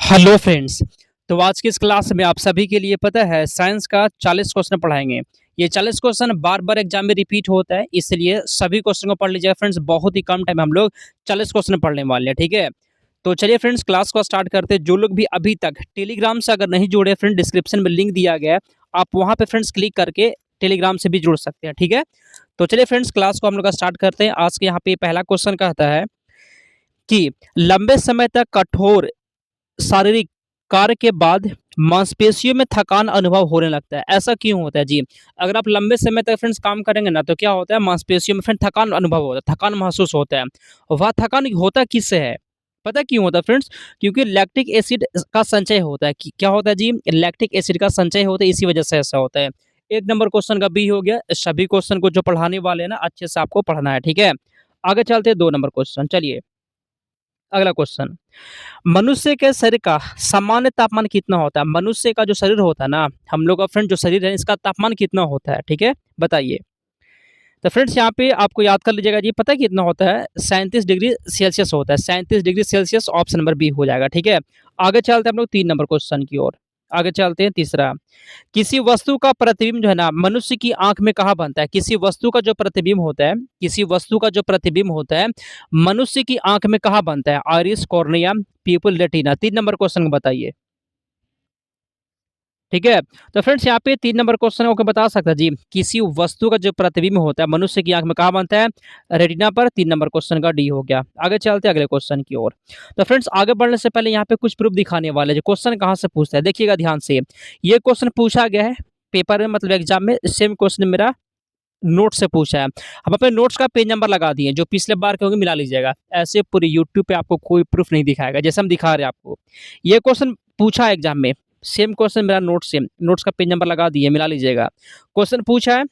Hello friends. तो आज की इस क्लास में आप सभी के लिए पता है साइंस का 40 क्वेश्चन पढ़ाएंगे। ये 40 क्वेश्चन बार बार एग्जाम में रिपीट होता है, इसलिए सभी क्वेश्चन को पढ़ लीजिएगा फ्रेंड्स। बहुत ही कम टाइम में हम लोग 40 क्वेश्चन पढ़ने वाले हैं, ठीक है। तो चलिए फ्रेंड्स क्लास को स्टार्ट करते हैं। जो लोग भी अभी तक टेलीग्राम से अगर नहीं जुड़े फ्रेंड, डिस्क्रिप्शन में लिंक दिया गया है, आप वहाँ पे फ्रेंड्स क्लिक करके टेलीग्राम से भी जुड़ सकते हैं, ठीक है। तो चलिए फ्रेंड्स क्लास को हम लोग स्टार्ट करते हैं। आज के यहाँ पे पहला क्वेश्चन कहता है कि लंबे समय तक कठोर शारीरिक कार्य के बाद मांसपेशियों में थकान अनुभव होने लगता है। ऐसा क्यों होता है जी? अगर आप लंबे समय तक फ्रेंड्स काम करेंगे ना, तो क्या होता है, मांसपेशियों में फ्रेंड थकान अनुभव होता है, थकान महसूस होता है। वह थकान होता किससे है? पता है क्यों होता है फ्रेंड्स? क्योंकि लैक्टिक एसिड का संचय होता है। क्या होता है जी? लैक्टिक एसिड का संचय होता है, इसी वजह से ऐसा होता है। एक नंबर क्वेश्चन का बी हो गया। सभी क्वेश्चन को जो पढ़ाने वाले हैं ना, अच्छे से आपको पढ़ना है, ठीक है। आगे चलते हैं 2 नंबर क्वेश्चन। चलिए अगला क्वेश्चन। मनुष्य के शरीर का सामान्य तापमान कितना होता है? मनुष्य का जो शरीर होता है ना, हम लोग का फ्रेंड जो शरीर है, इसका तापमान कितना होता है, ठीक है, बताइए। तो फ्रेंड्स यहाँ पे आपको याद कर लीजिएगा जी, पता है कितना होता है? 37 डिग्री सेल्सियस होता है। 37 degree Celsius, option number B हो जाएगा, ठीक है। आगे चलते हैं हम लोग 3 नंबर क्वेश्चन की ओर। आगे चलते हैं तीसरा। किसी वस्तु का प्रतिबिंब जो है ना, मनुष्य की आंख में कहाँ बनता है? किसी वस्तु का जो प्रतिबिंब होता है, किसी वस्तु का जो प्रतिबिंब होता है, मनुष्य की आंख में कहाँ बनता है? Iris, cornea, people, retina. 3 number question बताइए, ठीक है। तो फ्रेंड्स यहाँ पे 3 नंबर क्वेश्चन को बता सकता है जी, किसी वस्तु का जो प्रतिबिंब होता है मनुष्य की आंख में कहाँ बनता है? रेटिना पर। 3 नंबर क्वेश्चन का डी हो गया। आगे चलते हैं अगले क्वेश्चन की ओर। तो फ्रेंड्स आगे बढ़ने से पहले यहाँ पे कुछ प्रूफ दिखाने वाले, जो क्वेश्चन कहाँ से पूछता है देखिएगा ध्यान से। ये क्वेश्चन पूछा गया है पेपर में, मतलब एग्जाम में। सेम क्वेश्चन मेरा नोट से पूछा है। हम अपने नोट्स का पेज नंबर लगा दिए, जो पिछले बार के होंगे मिला लीजिएगा। ऐसे पूरे यूट्यूब पे आपको कोई प्रूफ नहीं दिखाएगा, जैसे हम दिखा रहे हैं आपको। ये क्वेश्चन पूछा है एग्जाम में। सेम क्वेश्चन मेरा नोट से, नोट्स का पेज नंबर लगा दिए, मिला लीजिएगा। क्वेश्चन पूछा है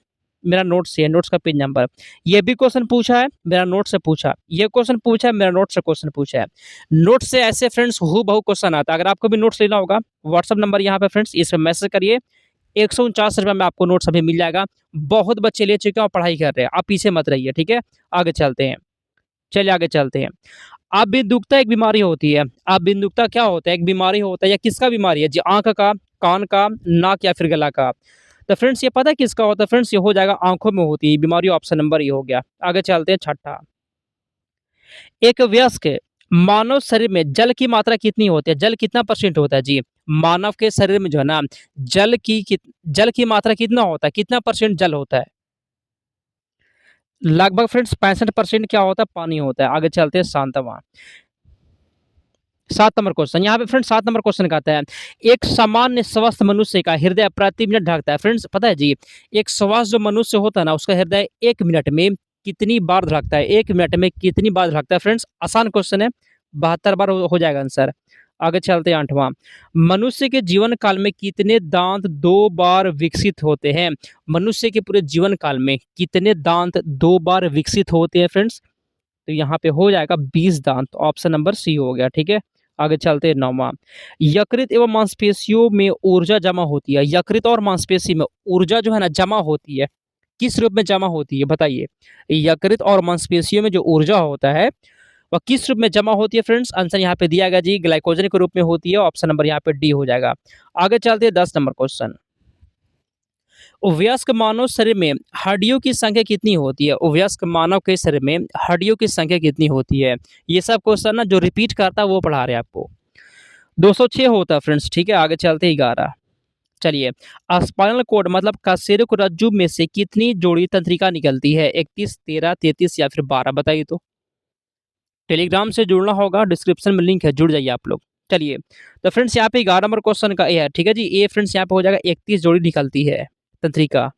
मेरा नोट से, नोट्स का पेज नंबर। ये भी क्वेश्चन पूछा है मेरा नोट से पूछा। ये क्वेश्चन पूछा है मेरा नोट से क्वेश्चन पूछा है। नोट से ऐसे फ्रेंड्स हूबहू क्वेश्चन आता है। अगर आपको भी नोट्स लेना होगा, व्हाट्सअप नंबर यहाँ पे फ्रेंड्स, इस पर मैसेज करिए। 149 रुपये में आपको नोट्स अभी मिल जाएगा। बहुत बच्चे ले चुके हैं और पढ़ाई कर रहे हैं, आप पीछे मत रहिए, ठीक है। आगे चलते हैं। चलिए आगे चलते हैं। आप बिंदुकता एक बीमारी होती है। आप बिंदुकता क्या होता है? एक बीमारी होता है, या किसका बीमारी है जी? आंख का, कान का, नाक या फिर गला का? तो फ्रेंड्स ये पता है किसका होता है? फ्रेंड्स ये हो जाएगा आंखों में होती है बीमारी, ऑप्शन नंबर ये हो गया। आगे चलते हैं छठा। एक वयस्क मानव शरीर में जल की मात्रा कितनी होती है? जल कितना परसेंट होता है जी? मानव के शरीर में जो है ना, जल की मात्रा कितना होता है? कितना परसेंट जल होता है? लगभग फ्रेंड्स 65% क्या होता है? पानी होता है। आगे चलते हैं शांतवा। 7 नंबर क्वेश्चन। यहाँ पे फ्रेंड्स 7 नंबर क्वेश्चन कहता है, एक सामान्य स्वस्थ मनुष्य का हृदय प्रति मिनट धड़कता है। फ्रेंड्स पता है जी, एक स्वस्थ जो मनुष्य होता है ना, उसका हृदय 1 मिनट में कितनी बार धड़कता है? 1 मिनट में कितनी बार धड़कता है? फ्रेंड्स आसान क्वेश्चन है, 72 बार हो जाएगा आंसर। आगे चलते हैं 8वां। मनुष्य के जीवन काल में कितने दांत 2 बार विकसित होते हैं? मनुष्य के पूरे जीवन काल में कितने दांत 2 बार विकसित होते हैं फ्रेंड्स? तो यहाँ पे हो जाएगा 20 दांत, ऑप्शन नंबर सी हो गया, ठीक है। आगे चलते हैं 9वां। यकृत एवं मांसपेशियों में ऊर्जा जमा होती है। यकृत और मांसपेशी में ऊर्जा जो है ना, जमा होती है। किस रूप में जमा होती है बताइए? यकृत और मांसपेशियों में जो ऊर्जा होता है, वह किस रूप में जमा होती है फ्रेंड्स? आंसर यहाँ पे दिया गया जी, ग्लाइकोजन के रूप में होती है। ऑप्शन नंबर यहाँ पे डी हो जाएगा। आगे चलते हैं 10 नंबर क्वेश्चन। वयस्क मानव शरीर में हड्डियों की संख्या कितनी होती है? वयस्क मानव के शरीर में हड्डियों की संख्या कितनी होती है? ये सब क्वेश्चन ना जो रिपीट करता है वो पढ़ा रहे हैं आपको। 206 होता है फ्रेंड्स, ठीक है। आगे चलते हैं 11। चलिए, स्पाइनल कोड मतलब कशेरुक रज्जु में से कितनी जोड़ी तंत्रिका निकलती है? 31, 13, 33 या फिर 12? बताइए तो। टेलीग्राम से जुड़ना होगा, डिस्क्रिप्शन में लिंक है, जुड़ जाइए आप लोग। चलिए, तो फ्रेंड्स यहाँ पे 11 नंबर क्वेश्चन का ए है, ठीक है जी। ए फ्रेंड्स यहाँ पे हो जाएगा 31 जोड़ी निकलती है तंत्रिका।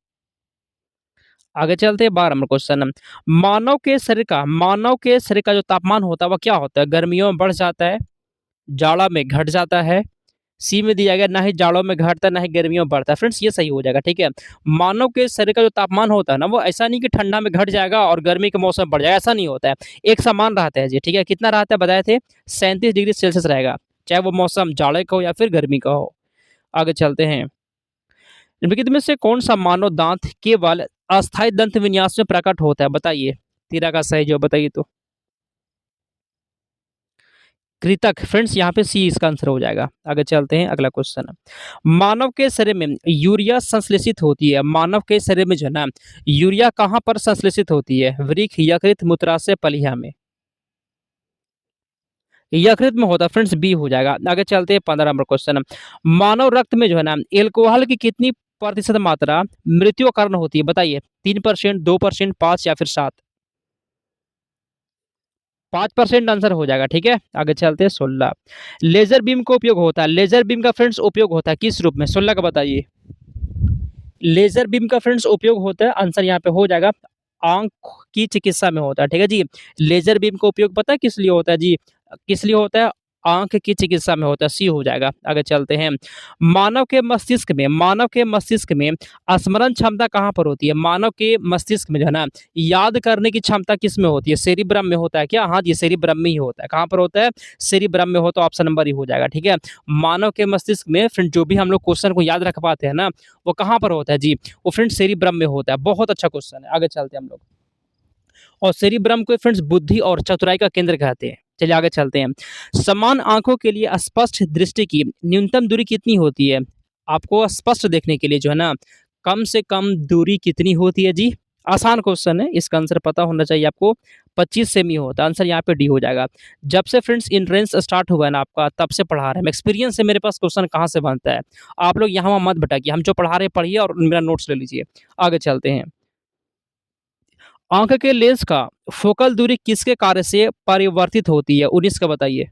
आगे चलते हैं 12 नंबर क्वेश्चन। मानव के शरीर का जो तापमान होता है वह क्या होता है? गर्मियों में बढ़ जाता है, जाड़ा में घट जाता है। सी में दिया गया, ना ही जाड़ों में घटता है, ना ही गर्मियों में बढ़ता है। फ्रेंड्स ये सही हो जाएगा, ठीक है। मानव के शरीर का जो तापमान होता है ना, वो ऐसा नहीं कि ठंडा में घट जाएगा और गर्मी के मौसम में बढ़ जाएगा, ऐसा नहीं होता है। एक समान रहता है जी, ठीक है। कितना रहता है बताए थे? 37 डिग्री सेल्सियस रहेगा, चाहे वो मौसम जाड़े का हो या फिर गर्मी का हो। आगे चलते हैं। निम्नलिखित में से कौन सा मानव दांत केवल अस्थायी दंत विन्यास में प्रकट होता है? बताइए, 13 का सही जवाब बताइए तो। कृतक फ्रेंड्स यहाँ पे सी इसका आंसर हो जाएगा। आगे चलते हैं अगला क्वेश्चन। मानव के शरीर में यूरिया संश्लेषित होती है, मानव के शरीर में जो है ना यूरिया कहाँ पर संश्लेषित होती है? वृक्क, यकृत, मूत्राशय, पलिया में? यकृत में होता है फ्रेंड्स, बी हो जाएगा। आगे चलते हैं 15 नंबर क्वेश्चन। मानव रक्त में जो है ना एल्कोहल की कितनी प्रतिशत मात्रा मृत्यु का कारण होती है? बताइए। 3%, 2%, 5 या फिर 7? 5% आंसर हो जाएगा, ठीक है। आगे चलते हैं 16। लेजर बीम का उपयोग होता है, लेजर बीम का फ्रेंड्स उपयोग होता है किस रूप में? 16 का बताइए। लेजर बीम का फ्रेंड्स उपयोग होता है, आंसर यहाँ पे हो जाएगा आंख की चिकित्सा में होता है, ठीक है जी। लेजर बीम का उपयोग पता है किस लिए होता है जी? किस लिए होता है? आंख की चिकित्सा में होता है, सी हो जाएगा। आगे चलते हैं। मानव के मस्तिष्क में स्मरण क्षमता कहाँ पर होती है? मानव के मस्तिष्क में जो है ना याद करने की क्षमता किस में होती है? सेरिब्रम में होता है क्या? हाँ जी, सेरिब्रम में ही होता है। कहाँ पर होता है? सेरिब्रम में हो, तो ऑप्शन नंबर ही हो जाएगा, ठीक है। मानव के मस्तिष्क में फ्रेंड जो भी हम लोग क्वेश्चन को याद रख पाते हैं ना, वो कहाँ पर होता है जी? वो फ्रेंड्स सेरिब्रम में होता है। बहुत अच्छा क्वेश्चन है। आगे चलते हैं हम लोग। और सेरिब्रम को फ्रेंड्स बुद्धि और चतुराई का केंद्र कहते हैं। चलिए आगे चलते हैं। समान आंखों के लिए स्पष्ट दृष्टि की न्यूनतम दूरी कितनी होती है? आपको स्पष्ट देखने के लिए जो है ना कम से कम दूरी कितनी होती है जी? आसान क्वेश्चन है, इसका आंसर पता होना चाहिए आपको। 25 सेमी होता है, आंसर यहाँ पे डी हो जाएगा। जब से फ्रेंड्स इंट्रेंस स्टार्ट हुआ है ना आपका, तब से पढ़ा रहे हैं, एक्सपीरियंस से मेरे पास क्वेश्चन कहाँ से बनता है। आप लोग यहाँ वहाँ मत भटकिए, हम जो पढ़ा रहे हैं पढ़िए और मेरा नोट्स ले लीजिए। आगे चलते हैं। आंख के लेंस का फोकल दूरी किसके कार्य से परिवर्तित होती है? 19 का बताइए।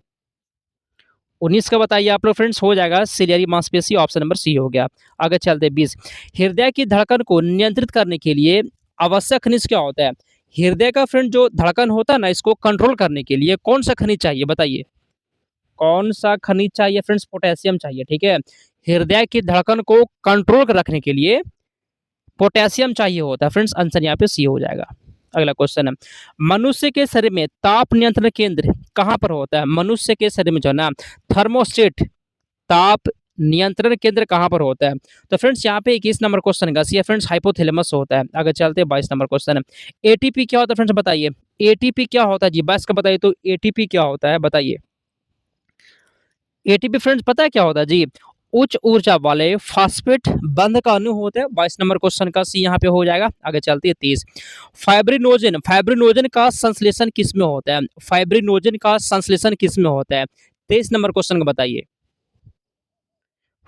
19 का बताइए आप लोग फ्रेंड्स, हो जाएगा सिलियरी मांसपेशी, ऑप्शन नंबर सी हो गया। आगे चलते हैं 20। हृदय की धड़कन को नियंत्रित करने के लिए आवश्यक खनिज क्या होता है? हृदय का फ्रेंड जो धड़कन होता है ना, इसको कंट्रोल करने के लिए कौन सा खनिज चाहिए? बताइए। कौन सा खनिज चाहिए फ्रेंड्स? पोटेशियम चाहिए, ठीक है। हृदय की धड़कन को कंट्रोल रखने के लिए पोटेशियम चाहिए होता है फ्रेंड्स, आंसर यहाँ पे सी हो जाएगा। अगला क्वेश्चन है। मनुष्य के शरीर में ताप नियंत्रण केंद्र कहाँ पर होता है? मनुष्य के शरीर में जो है ना थर्मोस्टेट ताप नियंत्रण केंद्र कहाँ पर होता है? तो फ्रेंड्स यहाँ पे 21 नंबर क्वेश्चन का सी है फ्रेंड्स, हाइपोथैलेमस होता है। आगे चलते हैं 22 नंबर क्वेश्चन है। एटीपी क्या होता है फ्रेंड्स? बताइए। एटीपी क्या होता है जी? 22 का बताइए तो एटीपी क्या होता है, बताइए। एटीपी फ्रेंड्स पता है क्या होता है जी? उच्च ऊर्जा वाले फास्फेट बंध का अणु होते हैं। 22 नंबर क्वेश्चन का सी यहाँ पे हो जाएगा। आगे चलते हैं 30। फाइब्रिनोजन फाइब्रिनोजन का संश्लेषण किस में होता है? फाइब्रिनोजन का संश्लेषण किस में होता है? 23 नंबर क्वेश्चन का बताइए।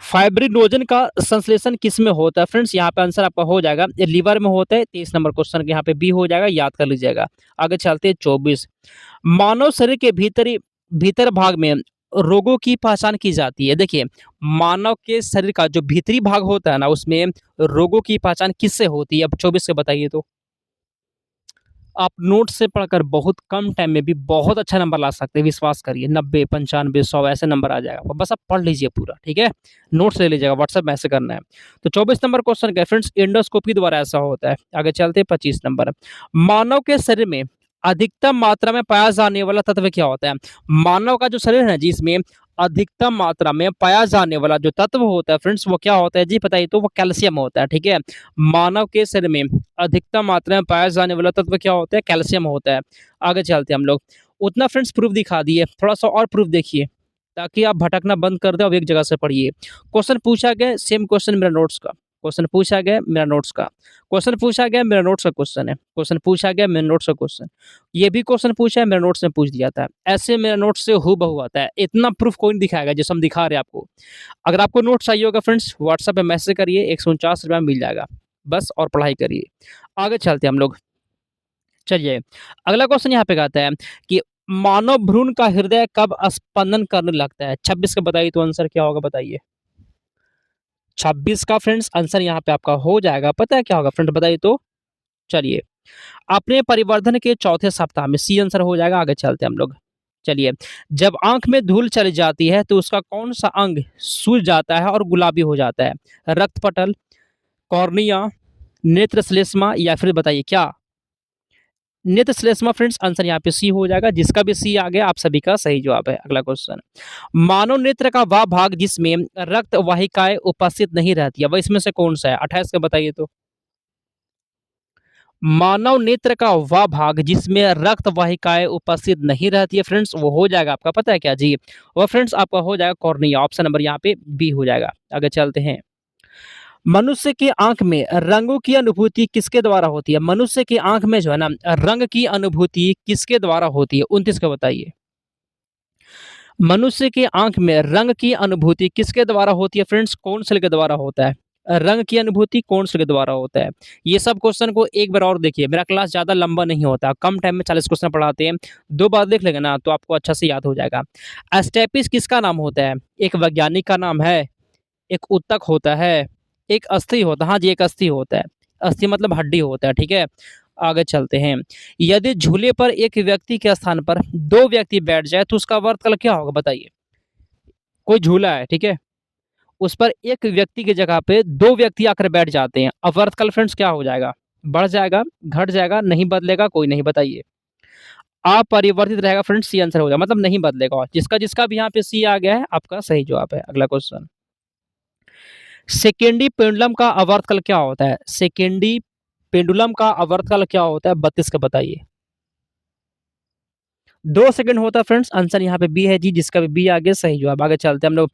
फाइब्रिनोजन का संश्लेषण किस में होता है फ्रेंड्स? यहाँ पे आंसर आपका हो जाएगा ये लीवर में होता है। 23 नंबर क्वेश्चन के यहाँ पे बी हो जाएगा, याद कर लीजिएगा। आगे चलते हैं 24। मानव शरीर के भीतर भाग में रोगों की पहचान की जाती है। देखिए, मानव के शरीर का जो भीतरी भाग होता है ना, उसमें रोगों की पहचान किससे होती है? अब 24 से बताइए तो। आप नोट से पढ़कर बहुत कम टाइम में भी बहुत अच्छा नंबर ला सकते हैं, विश्वास करिए। 90, 95, 100 ऐसे नंबर आ जाएगा आपको, बस आप पढ़ लीजिए पूरा, ठीक है। नोट्स ले लीजिएगा, व्हाट्सएप में ऐसे करना है। तो 24 नंबर क्वेश्चन का फ्रेंड्स एंडोस्कोपी द्वारा ऐसा होता है। आगे चलते हैं 25 नंबर। मानव के शरीर में अधिकतम मात्रा में पाया जाने वाला तत्व क्या होता है? मानव का जो शरीर है जिसमें अधिकतम मात्रा में पाया जाने वाला जो तत्व होता है फ्रेंड्स, वो क्या होता है जी? बताइए तो। वो कैल्शियम होता है, ठीक है। मानव के शरीर में अधिकतम मात्रा में पाया जाने वाला तत्व क्या होता है? कैल्शियम होता है। आगे चलते हैं हम लोग। उतना फ्रेंड्स प्रूफ दिखा दिए, थोड़ा सा और प्रूफ देखिए ताकि आप भटकना बंद कर दें और एक जगह से पढ़िए। क्वेश्चन पूछा गया, सेम क्वेश्चन मेरा नोट्स का। क्वेश्चन पूछा गया मेरा नोट्स का। क्वेश्चन पूछा गया मेरा नोट्स का क्वेश्चन है। क्वेश्चन पूछा गया मेरा नोट्स का क्वेश्चन। ये भी क्वेश्चन पूछा है, मेरा नोट्स में पूछ दिया था। ऐसे मेरा नोट्स से हूबहू आता है। इतना प्रूफ कोई नहीं दिखाएगा जैसे हम दिखा रहे हैं आपको। अगर आपको नोट्स चाहिए होगा फ्रेंड्स, व्हाट्सएप पे मैसेज करिए, 149 रुपये में मिल जाएगा बस, और पढ़ाई करिए। आगे चलते हैं हम लोग। चलिए, अगला क्वेश्चन यहाँ पे कहता है कि मानव भ्रूण का हृदय कब स्पंदन करने लगता है? 26 का बताइए तो आंसर क्या होगा, बताइए। 26 का फ्रेंड्स आंसर यहाँ पे आपका हो जाएगा, पता है क्या होगा फ्रेंड्स, बताइए तो। चलिए, अपने परिवर्धन के चौथे सप्ताह में, सी आंसर हो जाएगा। आगे चलते हैं हम लोग। चलिए, जब आंख में धूल चली जाती है तो उसका कौन सा अंग सूज जाता है और गुलाबी हो जाता है? रक्तपटल, कॉर्निया, नेत्र श्लेष्मा, या फिर बताइए क्या? नेत्र श्लेष्मा फ्रेंड्स, आंसर यहाँ पे सी हो जाएगा। जिसका भी सी आ गया आप सभी का सही जवाब है। अगला क्वेश्चन। मानव नेत्र का वह भाग जिसमें रक्त वाहिकाएं उपस्थित नहीं रहती है, वह इसमें से कौन सा है? 28 का बताइए तो। मानव नेत्र का वह भाग जिसमें रक्त वाहिकाएं उपस्थित नहीं रहती है फ्रेंड्स, वो हो जाएगा आपका, पता है क्या जी, वो फ्रेंड्स आपका हो जाएगा कॉर्निया। ऑप्शन नंबर यहाँ पे बी हो जाएगा। आगे चलते हैं। मनुष्य की आंख में रंगों की अनुभूति किसके द्वारा होती है? मनुष्य की आंख में जो है ना, रंग की अनुभूति किसके द्वारा होती है? 29 का बताइए। मनुष्य की आंख में रंग की अनुभूति किसके द्वारा होती है फ्रेंड्स? कौन सेल के द्वारा होता है? रंग की अनुभूति कौन सेल के द्वारा होता है? ये सब क्वेश्चन को एक बार और देखिए, मेरा क्लास ज़्यादा लंबा नहीं होता, कम टाइम में 40 क्वेश्चन पढ़ाते हैं। 2 बार देख लेंगे ना तो आपको अच्छा से याद हो जाएगा। एस्टेपिस किसका नाम होता है? एक वैज्ञानिक का नाम है, एक ऊतक होता है, एक अस्थि होता है। हाँ जी, एक अस्थि होता है। अस्थि मतलब हड्डी होता है, ठीक है? आगे चलते हैं। यदि झूले पर एक व्यक्ति के स्थान पर 2 व्यक्ति बैठ जाए तो उसका वर्गफल क्या होगा बताइए? कोई झूला है, ठीक है? उस पर एक व्यक्ति की जगह पे 2 व्यक्ति आकर बैठ जाते हैं। अब वर्गफल फ्रेंड्स क्या हो जाएगा? बढ़ जाएगा, घट जाएगा, नहीं बदलेगा, कोई नहीं, बताइए। अपरिवर्तित रहेगा फ्रेंड्स, सी आंसर हो जाएगा, मतलब नहीं बदलेगा। और जिसका भी यहाँ पे सी आ गया है, आपका सही जवाब है। अगला क्वेश्चन। सेकेंडी पेंडुलम का आवर्तकाल क्या होता है? सेकेंडी पेंडुलम का आवर्तकाल क्या होता है? 32 का बताइए। 2 सेकंड होता है फ्रेंड्स। आंसर यहाँ पे बी है जी, जिसका भी बी आ गया सही जवाब। आगे चलते हैं हम लोग।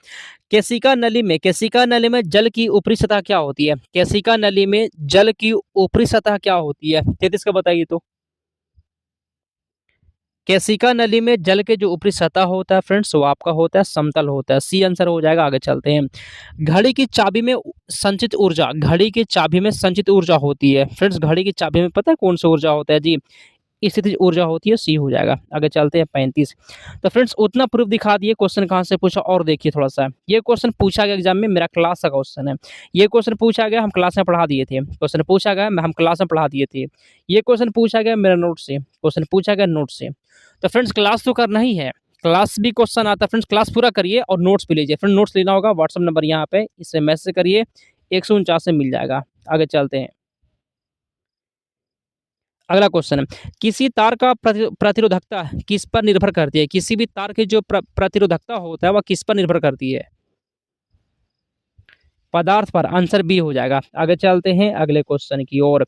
केशिका नली में जल की ऊपरी सतह क्या होती है? केशिका नली में जल की ऊपरी सतह क्या होती है? 33 का बताइए तो। केशिका नली में जल के जो ऊपरी सतह होता है फ्रेंड्स, वो आपका होता है समतल होता है। सी आंसर हो जाएगा। आगे चलते हैं। घड़ी की चाबी में संचित ऊर्जा, घड़ी की चाबी में संचित ऊर्जा होती है फ्रेंड्स, घड़ी की चाबी में पता है कौन सा ऊर्जा होता है जी? स्थितिज ऊर्जा होती है, सी हो जाएगा। आगे चलते हैं 35। तो फ्रेंड्स उतना प्रूफ दिखा दिए। क्वेश्चन कहाँ से पूछा और देखिए थोड़ा सा। ये क्वेश्चन पूछा गया एग्जाम में, मेरा क्लास का क्वेश्चन है। ये क्वेश्चन पूछा गया, हम क्लास में पढ़ा दिए थे। क्वेश्चन पूछा गया, हम क्लास में पढ़ा दिए थे। ये क्वेश्चन पूछा गया मेरा नोट से, क्वेश्चन पूछा गया नोट से। तो फ्रेंड्स क्लास तो करना ही है, क्लास भी क्वेश्चन आता है फ्रेंड्स, क्लास पूरा करिए और नोट्स भी लीजिए। फ्रेंड नोट्स लेना होगा, व्हाट्सअप नंबर यहाँ पे, इससे मैसेज करिए, 149 से मिल जाएगा। आगे चलते हैं। अगला क्वेश्चन है, किसी तार का प्रतिरोधकता किस पर निर्भर करती है? किसी भी तार की जो प्रतिरोधकता होता है वह किस पर निर्भर करती है? पदार्थ पर। आंसर बी हो जाएगा। आगे चलते हैं अगले क्वेश्चन की ओर।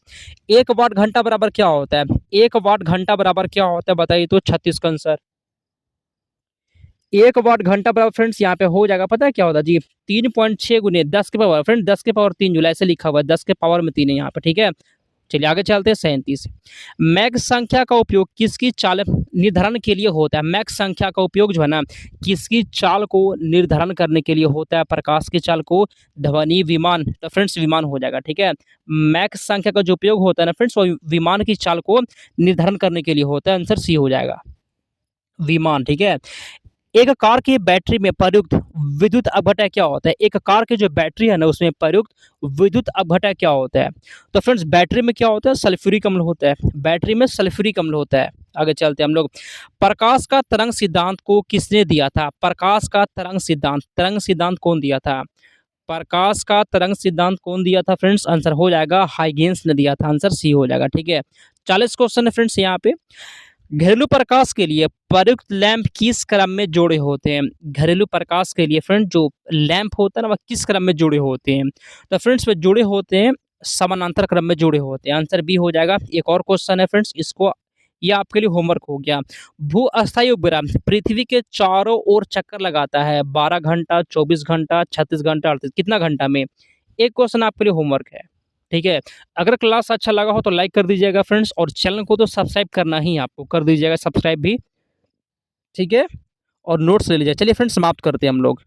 1 वाट घंटा बराबर क्या होता है? 1 वाट घंटा बराबर क्या होता है बताइए तो। 36 का आंसर। 1 वाट घंटा बराबर फ्रेंड्स यहाँ पे हो जाएगा, पता है क्या होता है जी? 3.6 गुने 10 के पावर, फ्रेंड 10 के पावर 3 जूल ऐसे लिखा हुआ है, 10 के पावर में 3 है यहाँ पे, ठीक है? चलिए आगे चलते हैं। 37। मैक संख्या का उपयोग किसकी चाल निर्धारण के लिए होता है? मैक संख्या का उपयोग जो है ना, किसकी चाल को निर्धारण करने के लिए होता है? प्रकाश की चाल को, ध्वनि, विमान। तो फ्रेंड्स विमान हो जाएगा, ठीक है? मैक संख्या का जो उपयोग होता है ना फ्रेंड्स, वो विमान की चाल को निर्धारण करने के लिए होता है। आंसर सी हो जाएगा, विमान, ठीक है? एक कार की बैटरी में प्रयुक्त विद्युत अपघटय क्या होता है? एक कार की जो बैटरी है ना, उसमें प्रयुक्त विद्युत अपघटय क्या होता है? तो फ्रेंड्स बैटरी में क्या होता है? सल्फ्यूरिक अम्ल होता है। बैटरी में सल्फ्यूरिक अम्ल होता है। आगे चलते हैं हम लोग। प्रकाश का तरंग सिद्धांत को किसने दिया था? प्रकाश का तरंग सिद्धांत कौन दिया था? प्रकाश का तरंग सिद्धांत कौन दिया था फ्रेंड्स? आंसर हो जाएगा हाइगेंस ने दिया था। आंसर सी हो जाएगा, ठीक है? 40 क्वेश्चन है फ्रेंड्स यहाँ पे। घरेलू प्रकाश के लिए प्रयुक्त लैंप किस क्रम में जोड़े होते हैं? घरेलू प्रकाश के लिए फ्रेंड जो लैंप होता है ना, वह किस क्रम में जुड़े होते हैं? तो फ्रेंड्स वे जुड़े होते हैं समानांतर क्रम में जुड़े होते हैं। आंसर बी हो जाएगा। एक और क्वेश्चन है फ्रेंड्स, इसको ये आपके लिए होमवर्क हो गया। भू अस्थायी उपग्रह पृथ्वी के चारों ओर चक्कर लगाता है 12 घंटा, 24 घंटा, 36 घंटा, 38, कितना घंटा में? एक क्वेश्चन आपके लिए होमवर्क है, ठीक है? अगर क्लास अच्छा लगा हो तो लाइक कर दीजिएगा फ्रेंड्स, और चैनल को तो सब्सक्राइब करना ही आपको, कर दीजिएगा सब्सक्राइब भी, ठीक है? और नोट्स ले लीजिए। चलिए फ्रेंड्स समाप्त करते हैं हम लोग।